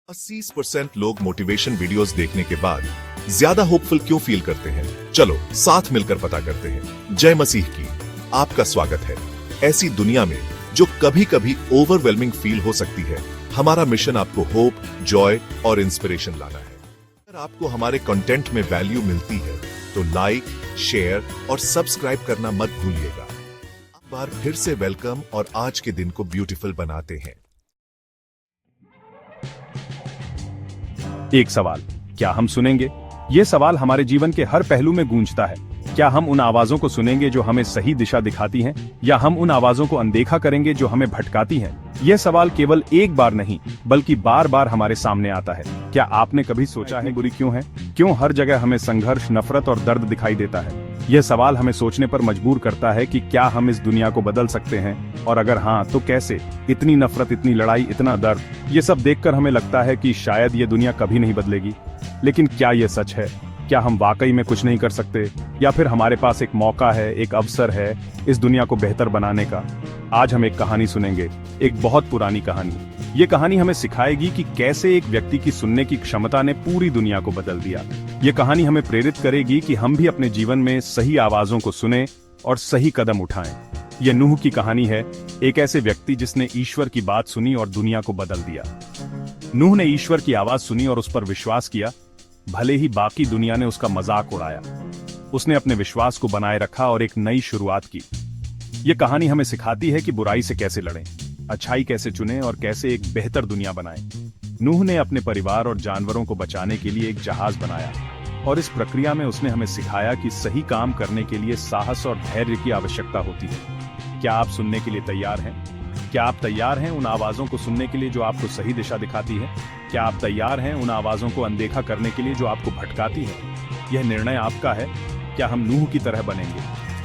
80% लोग motivation videos देखने के बाद ज्यादा होपफुल क्यों फील करते हैं? चलो साथ मिलकर पता करते हैं। जय मसीह की आपका स्वागत है ऐसी दुनिया में जो कभी कभी ओवरवेलमिंग फील हो सकती है। हमारा मिशन आपको होप, जॉय और इंस्पिरेशन लाना है। अगर आपको हमारे कंटेंट में वैल्यू मिलती है तो लाइक, शेयर और सब्सक्राइब करना मत भूलिएगा। एक बार फिर से वेलकम और आज के दिन को ब्यूटीफुल बनाते हैं। एक सवाल, क्या हम सुनेंगे? ये सवाल हमारे जीवन के हर पहलू में गूंजता है। क्या हम उन आवाजों को सुनेंगे जो हमें सही दिशा दिखाती हैं, या हम उन आवाजों को अनदेखा करेंगे जो हमें भटकाती हैं? यह सवाल केवल एक बार नहीं, बल्कि बार बार हमारे सामने आता है। क्या आपने कभी सोचा है बुरी क्यों है? क्यों हर जगह हमें संघर्ष, नफरत और दर्द दिखाई देता है? यह सवाल हमें सोचने पर मजबूर करता है कि क्या हम इस दुनिया को बदल सकते हैं, और अगर हाँ तो कैसे? इतनी नफरत, इतनी लड़ाई, इतना दर्द, ये सब देखकर हमें लगता है कि शायद ये दुनिया कभी नहीं बदलेगी। लेकिन क्या ये सच है? क्या हम वाकई में कुछ नहीं कर सकते, या फिर हमारे पास एक मौका है, एक अवसर है इस दुनिया को बेहतर बनाने का? आज हम एक कहानी सुनेंगे, एक बहुत पुरानी कहानी। ये कहानी हमें सिखाएगी कि कैसे एक व्यक्ति की सुनने की क्षमता ने पूरी दुनिया को बदल दिया। ये कहानी हमें प्रेरित करेगी कि हम भी अपने जीवन में सही आवाजों को सुने और सही कदम उठाएं। यह नूह की कहानी है, एक ऐसे व्यक्ति जिसने ईश्वर की बात सुनी और दुनिया को बदल दिया। नूह ने ईश्वर की आवाज सुनी और उस पर विश्वास किया, भले ही बाकी दुनिया ने उसका मजाक उड़ाया। उसने अपने विश्वास को बनाए रखा और एक नई शुरुआत की। यह कहानी हमें सिखाती है कि बुराई से कैसे लड़ें, अच्छाई कैसे चुनें और कैसे एक बेहतर दुनिया बनाएं। नूह ने अपने परिवार और जानवरों को बचाने के लिए एक जहाज बनाया, और इस प्रक्रिया में उसने हमें सिखाया कि सही काम करने के लिए साहस और धैर्य की आवश्यकता होती है। क्या आप सुनने के लिए तैयार हैं? क्या आप तैयार हैं उन आवाजों को सुनने के लिए जो आपको सही दिशा दिखाती है? क्या आप तैयार हैं उन आवाजों को अनदेखा करने के लिए जो आपको भटकाती है? यह निर्णय आपका है। क्या हम नूह की तरह बनेंगे?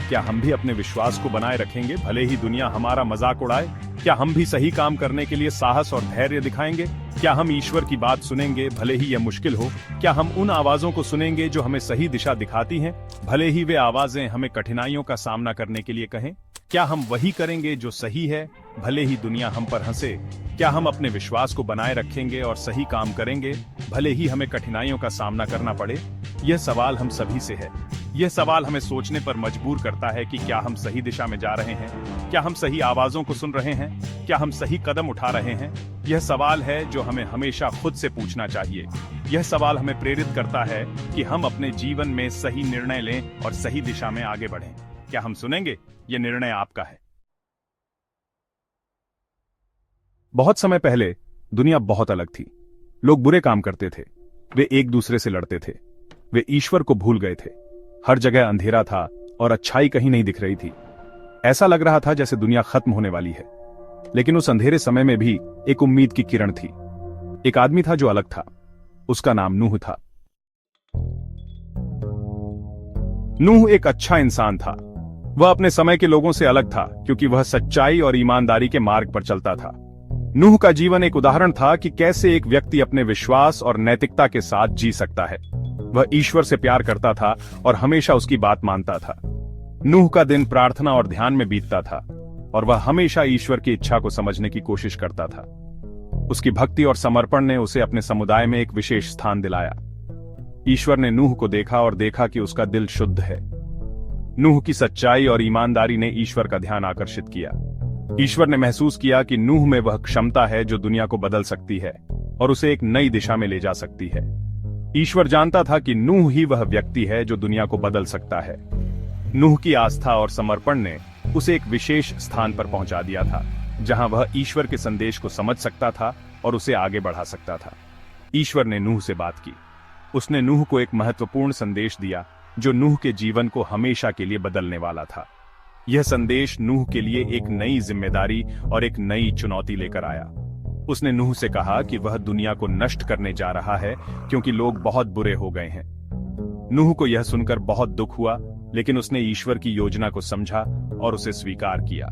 क्या हम भी अपने विश्वास को बनाए रखेंगे भले ही दुनिया हमारा मजाक उड़ाए? क्या हम भी सही काम करने के लिए साहस और धैर्य दिखाएंगे? क्या हम ईश्वर की बात सुनेंगे भले ही यह मुश्किल हो? क्या हम उन आवाजों को सुनेंगे जो हमें सही दिशा दिखाती हैं, भले ही वे आवाजें हमें कठिनाइयों का सामना करने के लिए कहें? क्या हम वही करेंगे जो सही है भले ही दुनिया हम पर हंसे? क्या हम अपने विश्वास को बनाए रखेंगे और सही काम करेंगे भले ही हमें कठिनाइयों का सामना करना पड़े? यह सवाल हम सभी से है। यह सवाल हमें सोचने पर मजबूर करता है कि क्या हम सही दिशा में जा रहे हैं? क्या हम सही आवाजों को सुन रहे हैं? क्या हम सही कदम उठा रहे हैं? यह सवाल है जो हमें हमेशा खुद से पूछना चाहिए। यह सवाल हमें प्रेरित करता है कि हम अपने जीवन में सही निर्णय लें और सही दिशा में आगे बढ़ें। क्या हम सुनेंगे? यह निर्णय आपका है। बहुत समय पहले दुनिया बहुत अलग थी। लोग बुरे काम करते थे, वे एक दूसरे से लड़ते थे, वे ईश्वर को भूल गए थे। हर जगह अंधेरा था और अच्छाई कहीं नहीं दिख रही थी। ऐसा लग रहा था जैसे दुनिया खत्म होने वाली है। लेकिन उस अंधेरे समय में भी एक उम्मीद की किरण थी। एक आदमी था जो अलग था। उसका नाम नूह था। नूह एक अच्छा इंसान था। वह अपने समय के लोगों से अलग था क्योंकि वह सच्चाई और ईमानदारी के मार्ग पर चलता था। नूह का जीवन एक उदाहरण था कि कैसे एक व्यक्ति अपने विश्वास और नैतिकता के साथ जी सकता है। वह ईश्वर से प्यार करता था और हमेशा उसकी बात मानता था। नूह का दिन प्रार्थना और ध्यान में बीतता था, और वह हमेशा ईश्वर की इच्छा को समझने की कोशिश करता था। उसकी भक्ति और समर्पण ने उसे अपने समुदाय में एक विशेष स्थान दिलाया। ईश्वर ने नूह को देखा और देखा कि उसका दिल शुद्ध है। नूह की सच्चाई और ईमानदारी ने ईश्वर का ध्यान आकर्षित किया। ईश्वर ने महसूस किया कि नूह में वह क्षमता है जो दुनिया को बदल सकती है और उसे एक नई दिशा में ले जा सकती है। ईश्वर जानता था कि नूह ही वह व्यक्ति है जो दुनिया को बदल सकता है। नूह की आस्था और समर्पण ने उसे एक विशेष स्थान पर पहुंचा दिया था, जहां वह ईश्वर के संदेश को समझ सकता था और उसे आगे बढ़ा सकता था। ईश्वर ने नूह से बात की। उसने नूह को एक महत्वपूर्ण संदेश दिया जो नूह के जीवन को हमेशा के लिए बदलने वाला था। यह संदेश नूह के लिए एक नई जिम्मेदारी और एक नई चुनौती लेकर आया। उसने नूह से कहा कि वह दुनिया को नष्ट करने जा रहा है क्योंकि लोग बहुत बुरे हो गए हैं। नूह को यह सुनकर बहुत दुख हुआ, लेकिन उसने ईश्वर की योजना को समझा और उसे स्वीकार किया।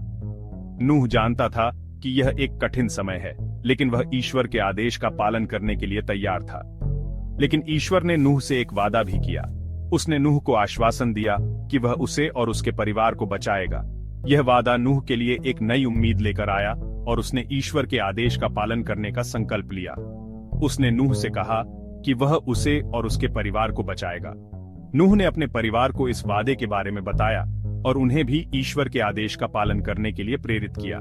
नूह जानता था कि यह एक कठिन समय है, लेकिन वह ईश्वर के आदेश का पालन करने के लिए तैयार था। लेकिन ईश्वर ने नूह से एक वादा भी किया। उसने नूह को आश्वासन दिया कि वह उसे और उसके परिवार को बचाएगा। यह वादा नूह के लिए एक नई उम्मीद लेकर आया और उसने ईश्वर के आदेश का पालन करने का संकल्प लिया। उसने नूह से कहा कि वह उसे और उसके परिवार को बचाएगा। नूह ने अपने परिवार को इस वादे के बारे में बताया और उन्हें भी ईश्वर के आदेश का पालन करने के लिए प्रेरित किया।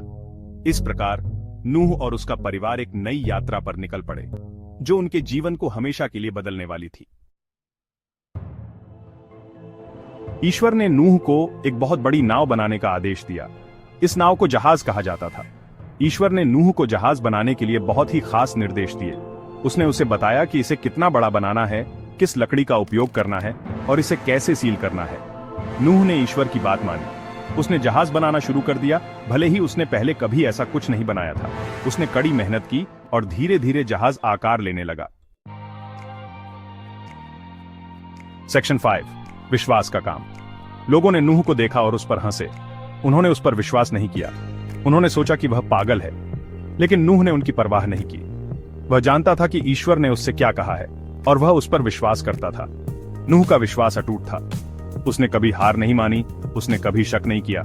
इस प्रकार नूह और उसका परिवार एक नई यात्रा पर निकल पड़े, जो उनके जीवन को हमेशा के लिए बदलने वाली थी। ईश्वर ने नूह को एक बहुत बड़ी नाव बनाने का आदेश दिया। इस नाव को जहाज कहा जाता था। ईश्वर ने नूह को जहाज बनाने के लिए बहुत ही खास निर्देश दिए। उसने उसे बताया कि इसे कितना बड़ा बनाना है, किस लकड़ी का उपयोग करना है और इसे कैसे सील करना है। नूह ने ईश्वर की बात मानी। उसने जहाज बनाना शुरू कर दिया। भले ही उसने पहले कभी ऐसा कुछ नहीं बनाया था, उसने कड़ी मेहनत की और धीरे धीरे जहाज आकार लेने लगा। सेक्शन 5, विश्वास का काम। लोगों ने नूह को देखा और उस पर हंसे। उन्होंने उस पर विश्वास नहीं किया। उन्होंने सोचा कि वह पागल है, लेकिन नूह ने उनकी परवाह नहीं की। वह जानता था कि ईश्वर ने उससे क्या कहा है और वह उस पर विश्वास करता था। नूह का विश्वास अटूट था। उसने कभी हार नहीं मानी, उसने कभी शक नहीं किया।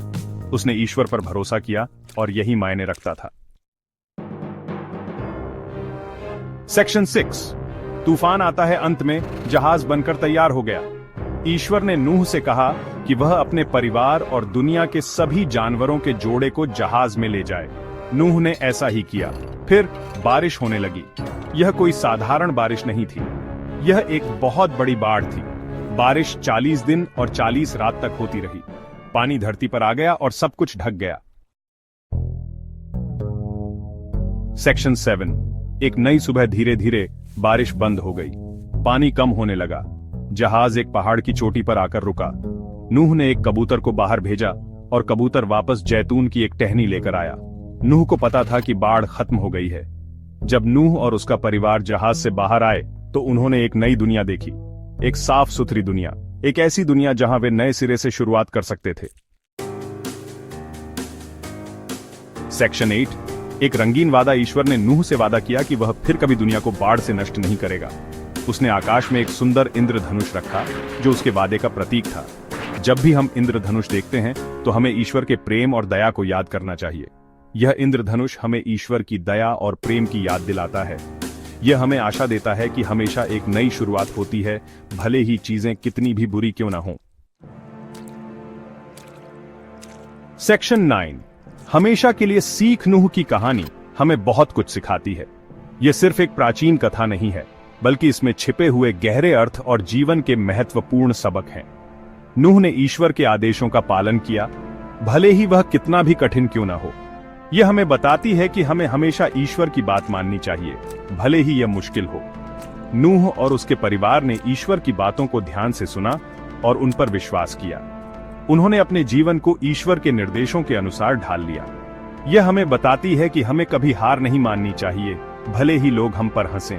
उसने ईश्वर पर भरोसा किया और यही मायने रखता था। सेक्शन 6, तूफान आता है। अंत में जहाज बनकर तैयार हो गया। ईश्वर ने नूह से कहा कि वह अपने परिवार और दुनिया के सभी जानवरों के जोड़े को जहाज में ले जाए। नूह ने ऐसा ही किया। फिर बारिश होने लगी। यह कोई साधारण बारिश नहीं थी, यह एक बहुत बड़ी बाढ़ थी। बारिश 40 दिन और 40 रात तक होती रही। पानी धरती पर आ गया और सब कुछ ढक गया। सेक्शन 7, एक नई सुबह। धीरे धीरे बारिश बंद हो गई। पानी कम होने लगा। जहाज एक पहाड़ की चोटी पर आकर रुका। नूह ने एक कबूतर को बाहर भेजा और कबूतर वापस जैतून की एक टहनी लेकर आया। नूह को पता था कि बाढ़ खत्म हो गई है। जब नूह और उसका परिवार जहाज से बाहर आए तो उन्होंने एक नई दुनिया देखी, एक साफ सुथरी दुनिया, एक ऐसी दुनिया जहां वे नए सिरे से शुरुआत कर सकते थे। सेक्शन 8, एक रंगीन वादा। ईश्वर ने नूह से वादा किया कि वह फिर कभी दुनिया को बाढ़ से नष्ट नहीं करेगा। उसने आकाश में एक सुंदर इंद्रधनुष रखा, जो उसके वादे का प्रतीक था। जब भी हम इंद्रधनुष देखते हैं तो हमें ईश्वर के प्रेम और दया को याद करना चाहिए। यह इंद्रधनुष हमें ईश्वर की दया और प्रेम की याद दिलाता है। यह हमें आशा देता है कि हमेशा एक नई शुरुआत होती है, भले ही चीजें कितनी भी बुरी क्यों ना हो। सेक्शन 9, हमेशा के लिए सीख। नूह की कहानी हमें बहुत कुछ सिखाती है। यह सिर्फ एक प्राचीन कथा नहीं है, बल्कि इसमें छिपे हुए गहरे अर्थ और जीवन के महत्वपूर्ण सबक हैं। नूह ने ईश्वर के आदेशों का पालन किया, भले ही वह कितना भी कठिन क्यों ना हो। यह हमें बताती है कि हमें हमेशा ईश्वर की बात माननी चाहिए, भले ही यह मुश्किल हो। नूह और उसके परिवार ने ईश्वर की बातों को ध्यान से सुना और उन पर विश्वास किया। उन्होंने अपने जीवन को ईश्वर के निर्देशों के अनुसार ढाल लिया। यह हमें बताती है कि हमें कभी हार नहीं माननी चाहिए, भले ही लोग हम पर हंसें।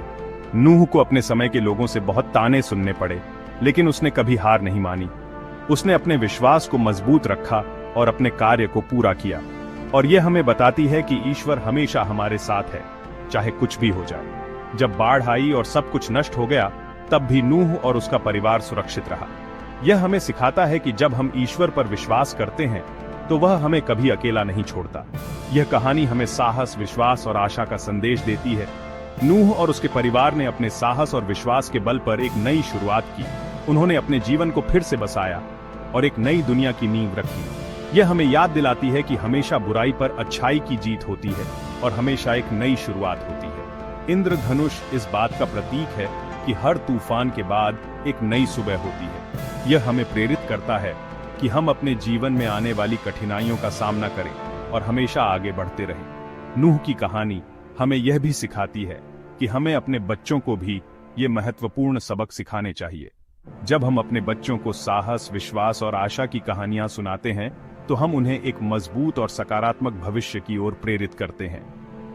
नूह को अपने समय के लोगों से बहुत ताने सुनने पड़े, लेकिन उसने कभी हार नहीं मानी। उसने अपने विश्वास को मजबूत रखा और अपने कार्य को पूरा किया। और यह हमें बताती है कि ईश्वर हमेशा हमारे साथ है, चाहे कुछ भी हो जाए। जब बाढ़ आई और सब कुछ नष्ट हो गया, तब भी नूह और उसका परिवार सुरक्षित रहा। यह हमें सिखाता है कि जब हम ईश्वर पर विश्वास करते हैं तो वह हमें कभी अकेला नहीं छोड़ता। यह कहानी हमें साहस, विश्वास और आशा का संदेश देती है। नूह और उसके परिवार ने अपने साहस और विश्वास के बल पर एक नई शुरुआत की। उन्होंने अपने जीवन को फिर से बसाया और एक नई दुनिया की नींव रखी। यह हमें याद दिलाती है कि हमेशा बुराई पर अच्छाई की जीत होती है और हमेशा एक नई शुरुआत होती है। इंद्रधनुष इस बात का प्रतीक है कि हर तूफान के बाद एक नई सुबह होती है। यह हमें प्रेरित करता है कि हम अपने जीवन में आने वाली कठिनाइयों का सामना करें और हमेशा आगे बढ़ते रहें। नूह की कहानी हमें यह भी सिखाती है कि हमें अपने बच्चों को भी ये महत्वपूर्ण सबक सिखाने चाहिए। जब हम अपने बच्चों को साहस, विश्वास और आशा की कहानियां सुनाते हैं तो हम उन्हें एक मजबूत और सकारात्मक भविष्य की ओर प्रेरित करते हैं।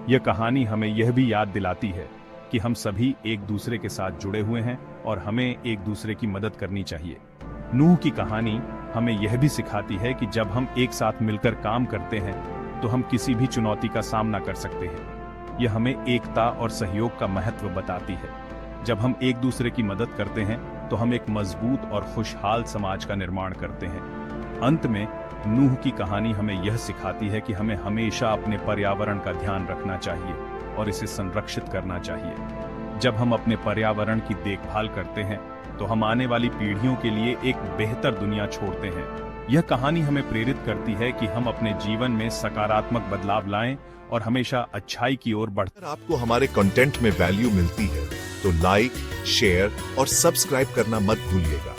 यह कहानी हमें यह भी याद दिलाती है कि हम सभी एक दूसरे के साथ जुड़े हुए हैं और हमें एक दूसरे की मदद करनी चाहिए। नूह की कहानी हमें यह भी सिखाती है कि जब हम एक साथ मिलकर काम करते हैं तो हम किसी भी चुनौती का सामना कर सकते हैं। यह हमें एकता और सहयोग का महत्व बताती है। जब हम एक दूसरे की मदद करते हैं तो हम एक मजबूत और खुशहाल समाज का निर्माण करते हैं। अंत में नूह की कहानी हमें यह सिखाती है कि हमें हमेशा अपने पर्यावरण का ध्यान रखना चाहिए और इसे संरक्षित करना चाहिए। जब हम अपने पर्यावरण की देखभाल करते हैं तो हम आने वाली पीढ़ियों के लिए एक बेहतर दुनिया छोड़ते हैं। यह कहानी हमें प्रेरित करती है कि हम अपने जीवन में सकारात्मक बदलाव लाएं और हमेशा अच्छाई की ओर बढ़ें। अगर आपको हमारे कंटेंट में वैल्यू मिलती है तो लाइक, शेयर और सब्सक्राइब करना मत भूलिएगा।